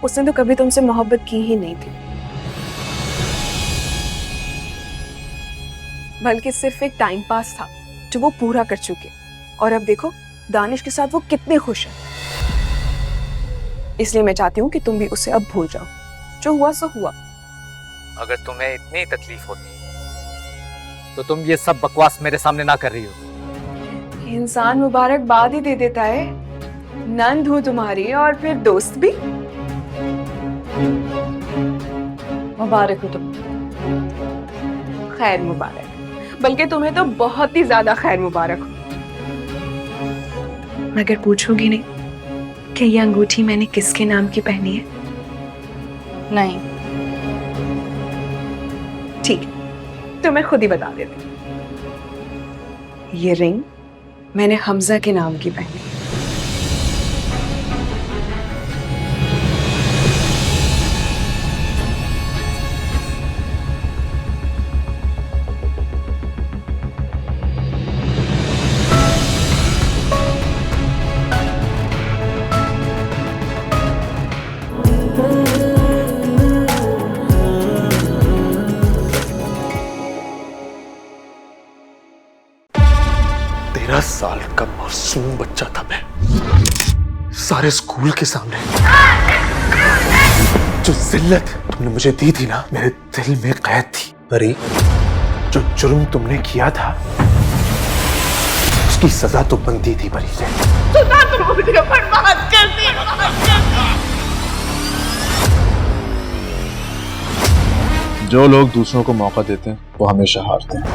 उसने तो कभी तुमसे मोहब्बत की ही नहीं थी, बल्कि सिर्फ एक टाइम पास था जो वो पूरा कर चुके। और अब देखो दानिश के साथ वो कितने खुश हैं। इसलिए मैं चाहती हूँ कि तुम भी उसे अब भूल जाओ। जो हुआ सो हुआ। अगर तुम्हें इतनी तकलीफ होती तो तुम ये सब बकवास मेरे सामने ना कर रही हो। इंसान मुबारकबाद ही दे देता है। नंद हूँ तुम्हारी और फिर दोस्त भी। मुबारक हो तुम। खैर मुबारक, बल्कि तुम्हें तो बहुत ही ज्यादा खैर मुबारक हो। मगर पूछोगी नहीं कि ये अंगूठी मैंने किसके नाम की पहनी है? नहीं। ठीक है, तो मैं खुद ही बता देती हूँ। ये रिंग मैंने हमजा के नाम की पहनी है। साल का मासूम बच्चा था मैं, सारे स्कूल के सामने जो जिल्लत तुमने मुझे दी थी ना, मेरे दिल में कैद थी। परी, जो जुर्म तुमने किया था उसकी सजा तो बनती थी परी से। जो लोग दूसरों को मौका देते हैं वो हमेशा हारते हैं।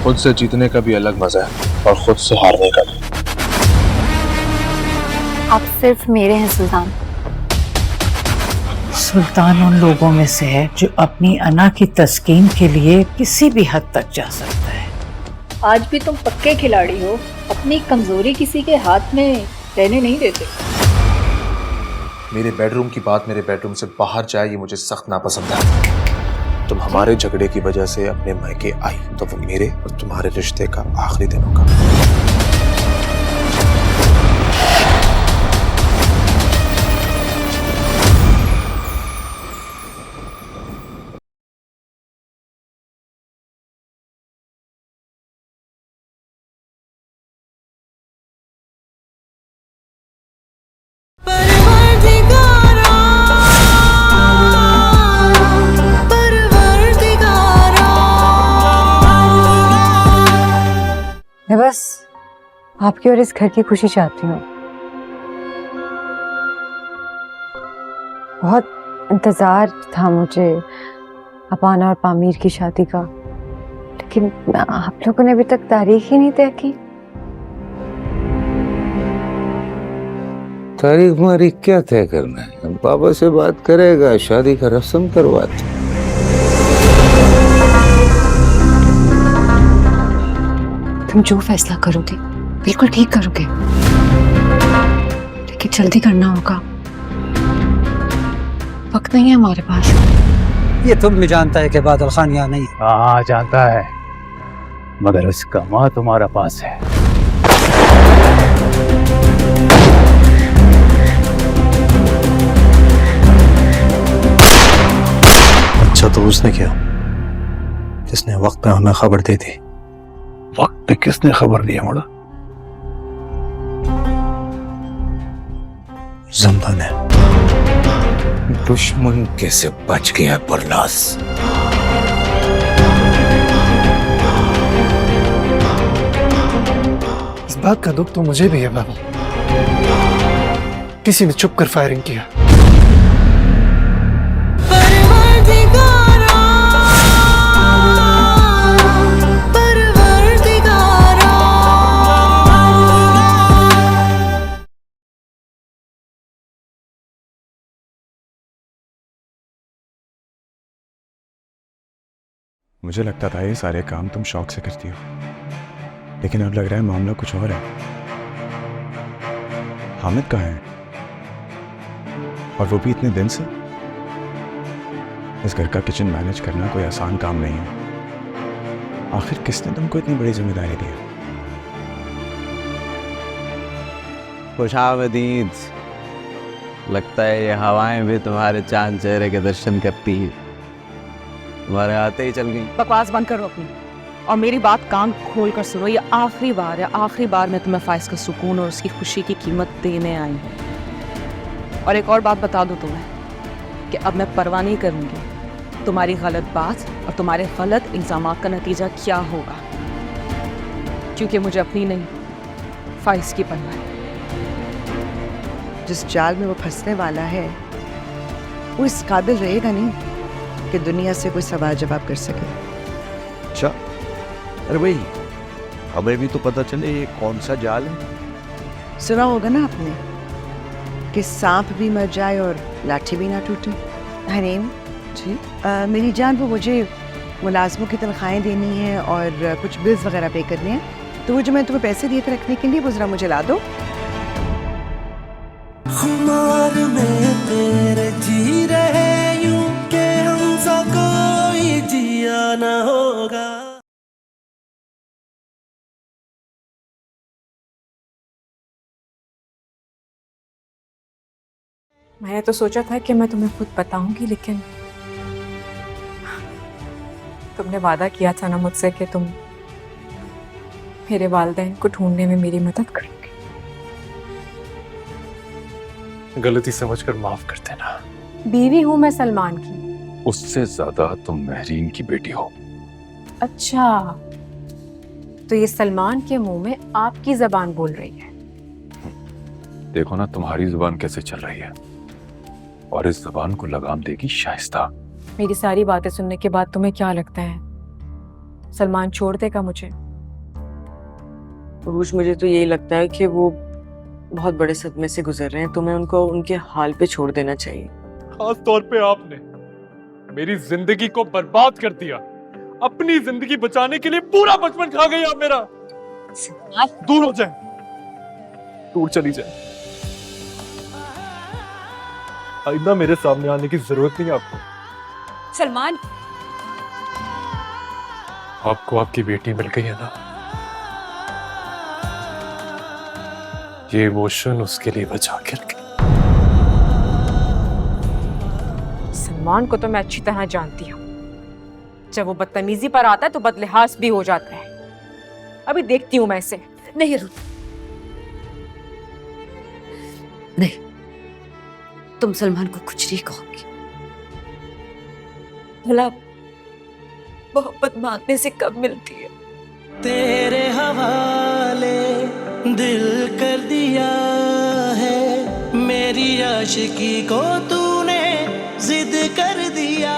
खुद से जीतने का भी अलग मजा है और खुद से हारने का भी। आप सिर्फ मेरे हैं सुल्तान। सुल्तान उन लोगों में से है जो अपनी अना की तस्कीन के लिए किसी भी हद तक जा सकता है। आज भी तुम पक्के खिलाड़ी हो, अपनी कमजोरी किसी के हाथ में रहने नहीं देते। मेरे बेडरूम की बात मेरे बेडरूम से बाहर जाए ये मुझे सख्त नापसंद है। तुम हमारे झगड़े की वजह से अपने मायके आई तो वो मेरे और तुम्हारे रिश्ते का आखिरी दिन होगा। मैं बस आपकी और इस घर की खुशी चाहती हूँ। बहुत इंतजार था मुझे अपाना और पामीर की शादी का, लेकिन आप लोगों ने अभी तक तारीख ही नहीं तय की। तारीख मारीख क्या तय करना है, बाबा से बात करेगा, शादी का रस्म करवाते। तुम जो फैसला करोगे बिल्कुल ठीक करोगे, लेकिन जल्दी करना होगा, वक्त नहीं है हमारे पास। ये तुम भी जानता है कि बादल खान यहाँ नहीं। हाँ जानता है, मगर उसका माँ तुम्हारा पास है। अच्छा तो उसने किया जिसने वक्त पे हमें खबर दी थी। वक्त पे किसने खबर दिया मोड़ा? जमदा ने। दुश्मन कैसे बच गया बरलास? इस बात का दुख तो मुझे भी है बाबा, किसी ने छुप कर फायरिंग किया। मुझे लगता था ये सारे काम तुम शौक से करती हो, लेकिन अब लग रहा है मामला कुछ और है। हामिद कहाँ है? और वो भी इतने दिन से? इस घर का किचन मैनेज करना कोई आसान काम नहीं है। आखिर किसने तुमको इतनी बड़ी जिम्मेदारी दी है? खुशामदीद। लगता है ये हवाएं भी तुम्हारे चांद चेहरे के दर्शन करती है, तुम्हारे आते ही चल गई। बकवास बंद करो अपनी और मेरी बात कान खोल कर सुनो। ये आखिरी बार है, आखिरी बार मैं तुम्हें फाइज का सुकून और उसकी खुशी की कीमत देने आई हूँ। और एक और बात बता दूँ तुम्हें कि अब मैं परवाह नहीं करूँगी तुम्हारी गलत बात और तुम्हारे गलत इल्ज़ामात का नतीजा क्या होगा, क्योंकि मुझे अपनी नहीं फाइज की परवाह है। जिस जाल में वो फंसने वाला है वो इस काबिल रहेगा नहीं कि दुनिया से कोई सवाल जवाब कर सके। अच्छा, अरे भाई हमें भी तो पता चले ये कौन सा जाल है। सुना होगा ना आपने कि सांप भी मर जाए और लाठी भी ना टूटे। हनीम जी, मेरी जान, वो मुझे मुलाजमों की तनख्वाहें देनी है और कुछ बिल्स वगैरह पे करने हैं, तो वो जो मैं तुम्हें पैसे दिए थे रखने के लिए वो जरा मुझे ला दो। खुमार में तेरे जी रहे यूं के हमसा कोई जिया ना होगा। मैंने तो सोचा था कि मैं तुम्हें खुद बताऊंगी, लेकिन तुमने वादा किया था ना मुझसे कि तुम मेरे वालिदैन को ढूंढने में मेरी मदद करोगे। गलती समझकर माफ कर देना। बीवी हूं मैं सलमान की। उससे ज्यादा तुम महरीन की बेटी हो। अच्छा, तो ये सलमान के मुंह में आपकी जबान बोल रही है। देखो ना तुम्हारी जुबान कैसे चल रही है, और इस जुबान को लगाम देगी शाइस्ता। मेरी सारी बातें सुनने के बाद तुम्हें क्या लगता है सलमान छोड़ देगा मुझे? रूज, मुझे तो यही लगता है कि वो बहुत बड़े सदमे से गुजर रहे हैं। तुम्हें उनको उनके हाल पे छोड़ देना चाहिए। खास तौर पे आपने मेरी जिंदगी को बर्बाद कर दिया। अपनी जिंदगी बचाने के लिए पूरा बचपन खा गई आप मेरा। दूर हो जाए, दूर चली जाए। आइंदा मेरे सामने आने की जरूरत नहीं आपको। सलमान, आपको आपकी बेटी मिल गई है ना, ये इमोशन उसके लिए बचा के रखें। सलमान को तो मैं अच्छी तरह जानती हूँ। जब वो बदतमीजी पर आता है तो बदलिहाज भी हो जाता है। अभी देखती हूँ मैं इसे। नहीं रुत, नहीं, तुम सलमान को कुछ नहीं कहोगी। भला मोहब्बत मांगने से कब मिलती है? तेरे हवाले दिल कर दिया है, मेरी आशिकी को तूने जिद कर दिया।